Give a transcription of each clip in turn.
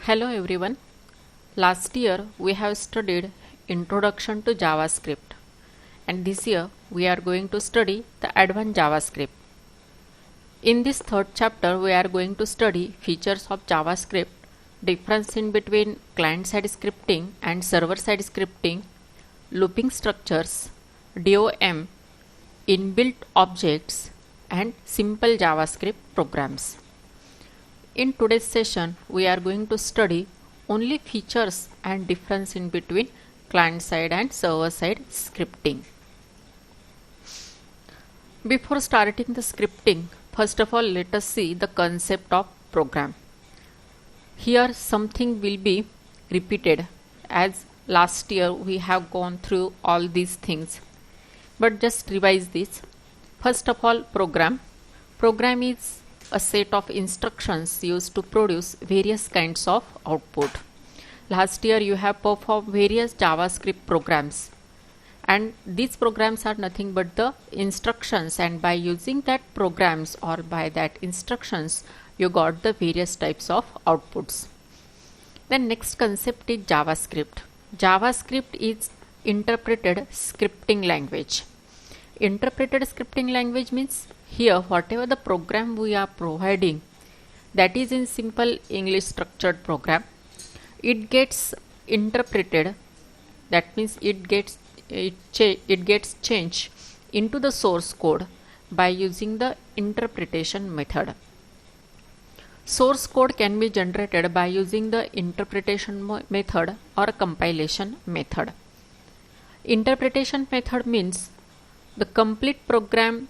Hello everyone. Last year we have studied Introduction to JavaScript, and this year we are going to study the Advanced JavaScript. In this third chapter we are going to study features of JavaScript, difference in between client-side scripting and server-side scripting, looping structures, DOM, inbuilt objects, and simple JavaScript programs. In today's session, we are going to study only features and difference in between client-side and server-side scripting. Before starting the scripting, first of all, let us see the concept of program. Here something will be repeated, as last year we have gone through all these things. But just revise this. First of all, program. Program is a set of instructions used to produce various kinds of output. Last year you have performed various JavaScript programs, and these programs are nothing but the instructions, and by using that programs or by that instructions you got the various types of outputs. Then next concept is JavaScript. JavaScript is interpreted scripting language. Interpreted scripting language means here whatever the program we are providing, that is in simple English structured program, it gets interpreted, that means it gets changed into the source code by using the interpretation method. Source code can be generated by using the interpretation method or compilation method. Interpretation method means the complete program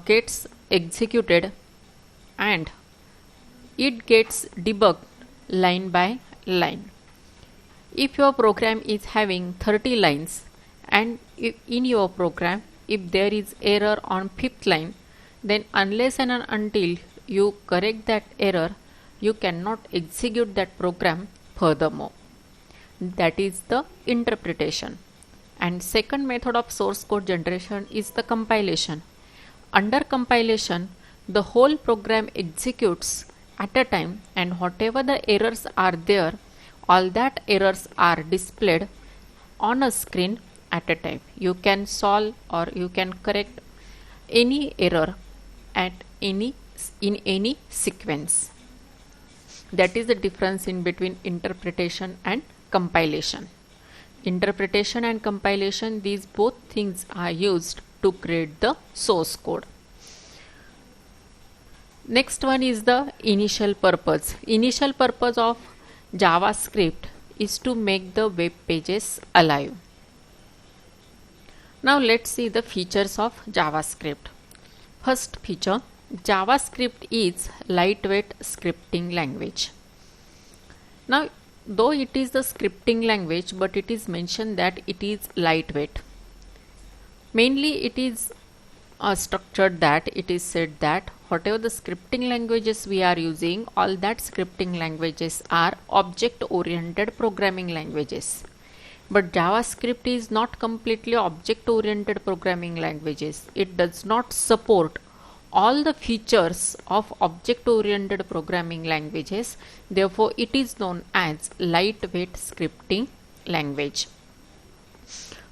gets executed and it gets debugged line by line. If your program is having 30 lines and in your program if there is error on 5th line, then unless and until you correct that error, you cannot execute that program furthermore. That is the interpretation. And second method of source code generation is the compilation. Under compilation, the whole program executes at a time, and whatever the errors are there, all that errors are displayed on a screen at a time. You can solve or you can correct any error in any sequence. That is the difference in between interpretation and compilation. Interpretation and compilation, these both things are used to create the source code. Next one is the initial purpose. Initial purpose of JavaScript is to make the web pages alive. Now let's see the features of JavaScript. First feature, JavaScript is lightweight scripting language. Now though it is the scripting language, but it is mentioned that it is lightweight. Mainly it is structured that it is said that whatever the scripting languages we are using, all that scripting languages are object oriented programming languages. But JavaScript is not completely object oriented programming languages. It does not support all the features of object oriented programming languages. Therefore it is known as lightweight scripting language.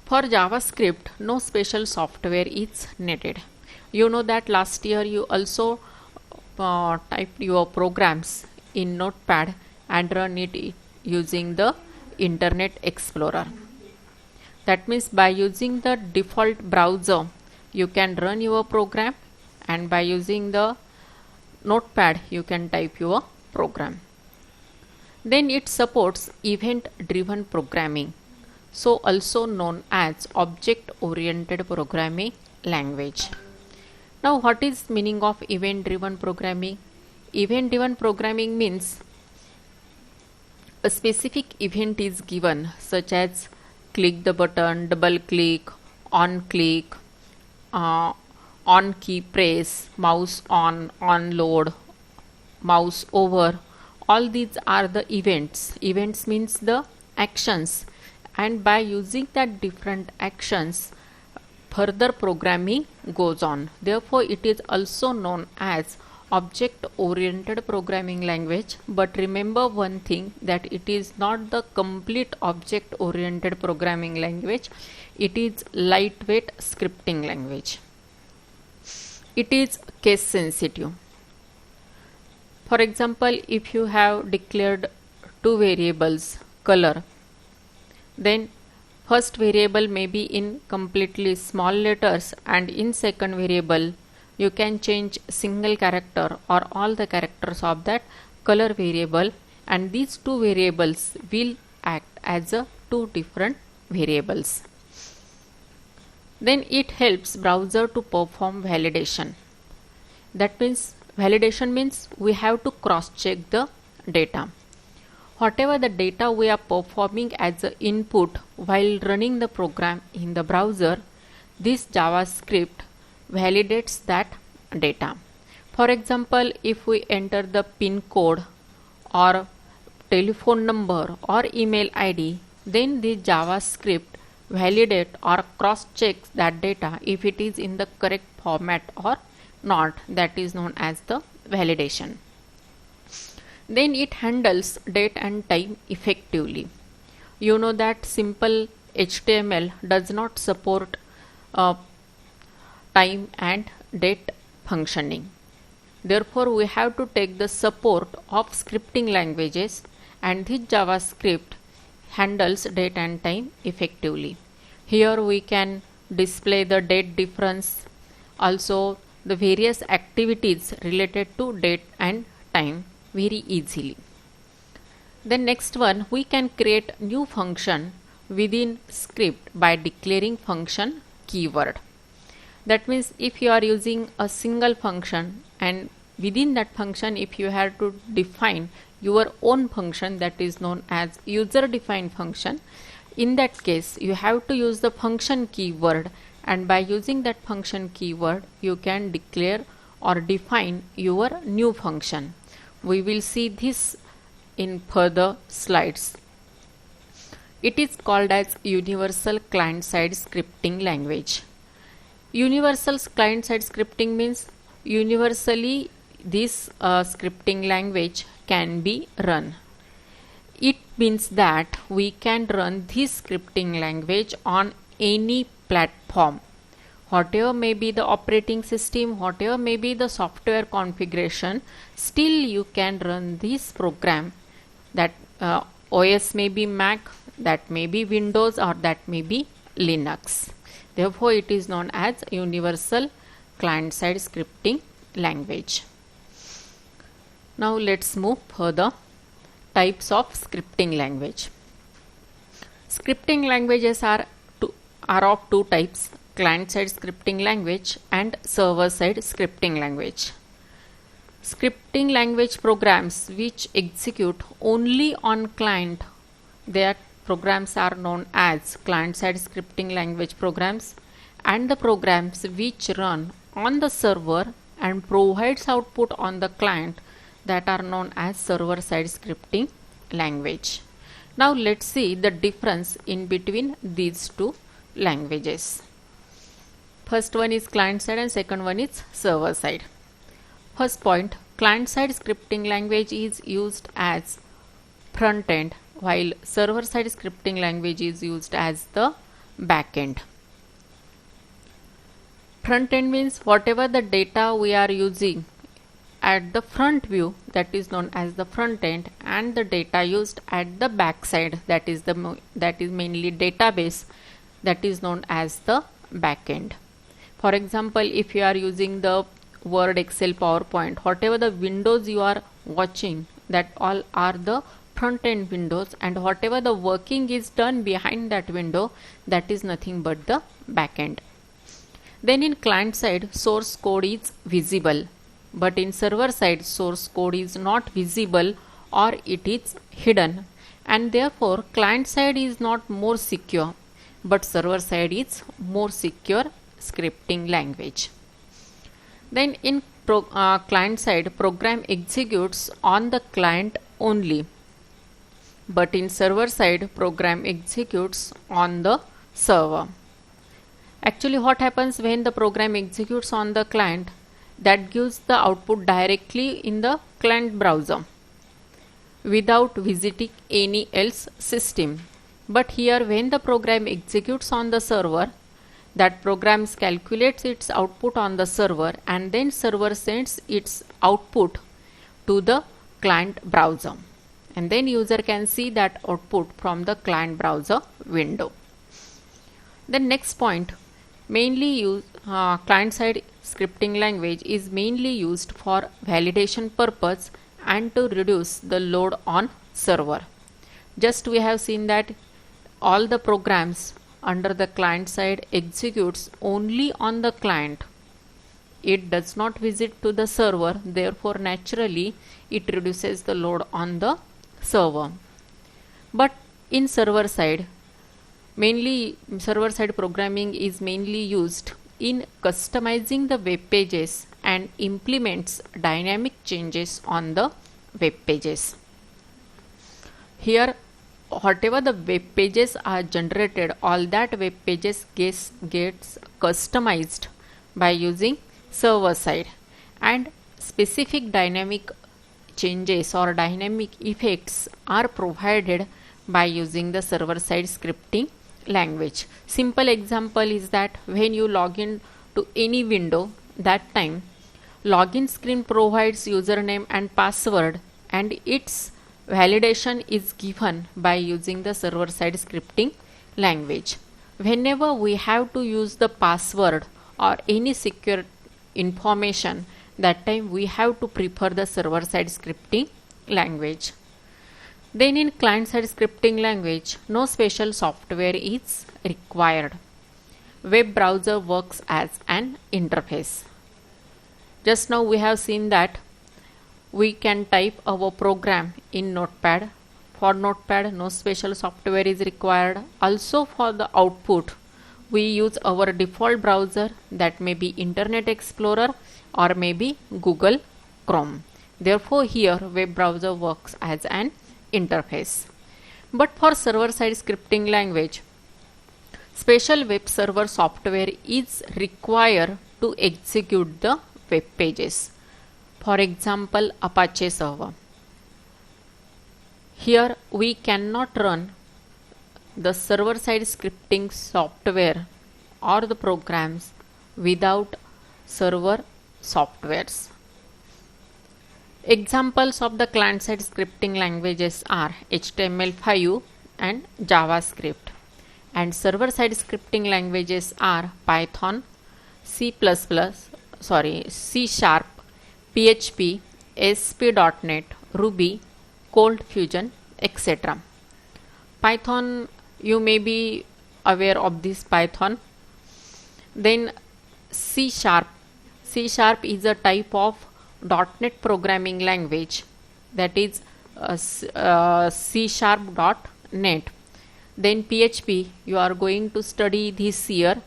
For JavaScript, no special software is needed. You know that last year you also typed your programs in Notepad and run it using the Internet Explorer. That means by using the default browser you can run your program, and by using the Notepad you can type your program. Then it supports event driven programming, so also known as object oriented programming language. Now what is meaning of event driven programming? Event driven programming means a specific event is given, such as click the button, double click, on key press, mouse on load, mouse over. All these are the events. Events means the actions, and by using that different actions further programming goes on. Therefore it is also known as object oriented programming language, but remember one thing, that it is not the complete object oriented programming language. It is lightweight scripting language. It is case sensitive. For example, if you have declared two variables color, then first variable may be in completely small letters, and in second variable you can change single character or all the characters of that color variable, and these two variables will act as two different variables. Then it helps browser to perform validation. That means validation means we have to cross check the data. Whatever the data we are performing as an input while running the program in the browser, this JavaScript validates that data. For example, if we enter the PIN code or telephone number or email ID, then the JavaScript validate or cross checks that data if it is in the correct format or not. That is known as the validation. Then it handles date and time effectively. You know that simple HTML does not support time and date functioning. Therefore, we have to take the support of scripting languages, and this JavaScript handles date and time effectively. Here we can display the date difference, also the various activities related to date and time very easily. The next one, we can create new function within script by declaring function keyword. That means if you are using a single function, and within that function if you have to define your own function, that is known as user defined function, in that case you have to use the function keyword, and by using that function keyword you can declare or define your new function. We will see this in further slides. It is called as universal client-side scripting language. Universal client-side scripting means universally this scripting language can be run. It means that we can run this scripting language on any platform. Whatever may be the operating system, whatever may be the software configuration, still you can run this program. That OS may be Mac, that may be Windows, or that may be Linux. Therefore, it is known as universal client-side scripting language. Now let's move further. Types of scripting language. Scripting languages are of two types: client-side scripting language and server-side scripting language. Scripting language programs which execute only on client, their programs are known as client-side scripting language programs, and the programs which run on the server and provides output on the client, that are known as server-side scripting language. Now let's see the difference in between these two languages. First one is client-side and second one is server-side. First point, client-side scripting language is used as front-end, while server-side scripting language is used as the back-end. Front-end means whatever the data we are using at the front view, that is known as the front end, and the data used at the back side, that is mainly database, that is known as the back end. For example, if you are using the Word, Excel, PowerPoint, whatever the windows you are watching, that all are the front end windows, and whatever the working is done behind that window, that is nothing but the back end. Then in client side, source code is visible, but in server side, source code is not visible or it is hidden, and therefore client side is not more secure, but server side is more secure scripting language. Then in client side, program executes on the client only, but in server side, program executes on the server. Actually, what happens when the program executes on the client? that gives the output directly in the client browser without visiting any else system. But here when the program executes on the server, that program calculates its output on the server and then server sends its output to the client browser, and then user can see that output from the client browser window. The next point, mainly use client side scripting language is mainly used for validation purpose and to reduce the load on server. Just we have seen that all the programs under the client side executes only on the client. It does not visit to the server, therefore naturally it reduces the load on the server. But in server side, mainly server side programming is mainly used in customizing the web pages and implements dynamic changes on the web pages. Here whatever the web pages are generated, all that web pages gets customized by using server side, and specific dynamic changes or dynamic effects are provided by using the server side scripting language. Simple example is that when you log in to any window, that time login screen provides username and password, and its validation is given by using the server side scripting language. Whenever we have to use the password or any secure information, that time we have to prefer the server side scripting language. Then in client side scripting language, no special software is required. Web browser works as an interface. Just now we have seen that we can type our program in Notepad. For Notepad, no special software is required. Also for the output, we use our default browser, that may be Internet Explorer or maybe Google Chrome. Therefore here web browser works as an interface. But for server side scripting language, special web server software is required to execute the web pages. For example, Apache server. Here we cannot run the server side scripting software or the programs without server softwares. Examples of the client side scripting languages are HTML5 and JavaScript, and server side scripting languages are Python, C++, C#, PHP, ASP.NET, Ruby, ColdFusion, etc. Python, you may be aware of this Python. Then C#. C# is a type of .NET programming language, that is C#.NET. Then PHP, you are going to study this year,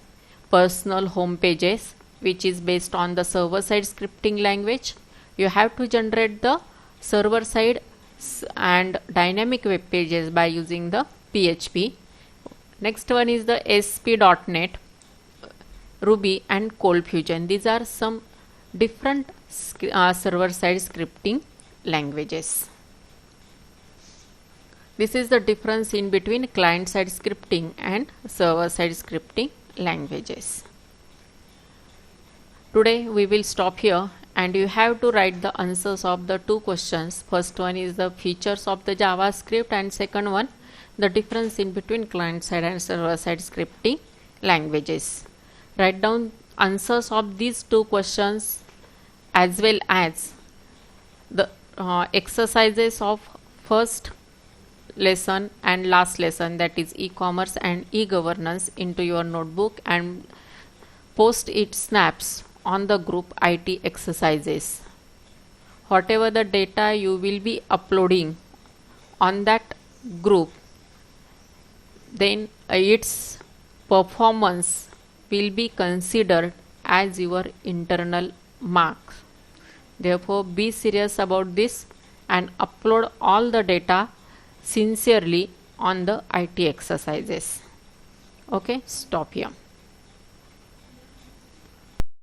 personal home pages, which is based on the server side scripting language. You have to generate the server side and dynamic web pages by using the PHP. Next one is the ASP.NET, Ruby and ColdFusion. These are some different server side scripting languages. This is the difference in between client side scripting and server side scripting languages. Today we will stop here, and you have to write the answers of the two questions. First one is the features of the JavaScript, and second one the difference in between client side and server side scripting languages. Write down answers of these two questions as well as the exercises of first lesson and last lesson, that is e-commerce and e-governance, into your notebook and post it snaps on the group IT exercises. Whatever the data you will be uploading on that group, then its performance will be considered as your internal marks. Therefore be serious about this and upload all the data sincerely on the IT exercises. Okay, stop here.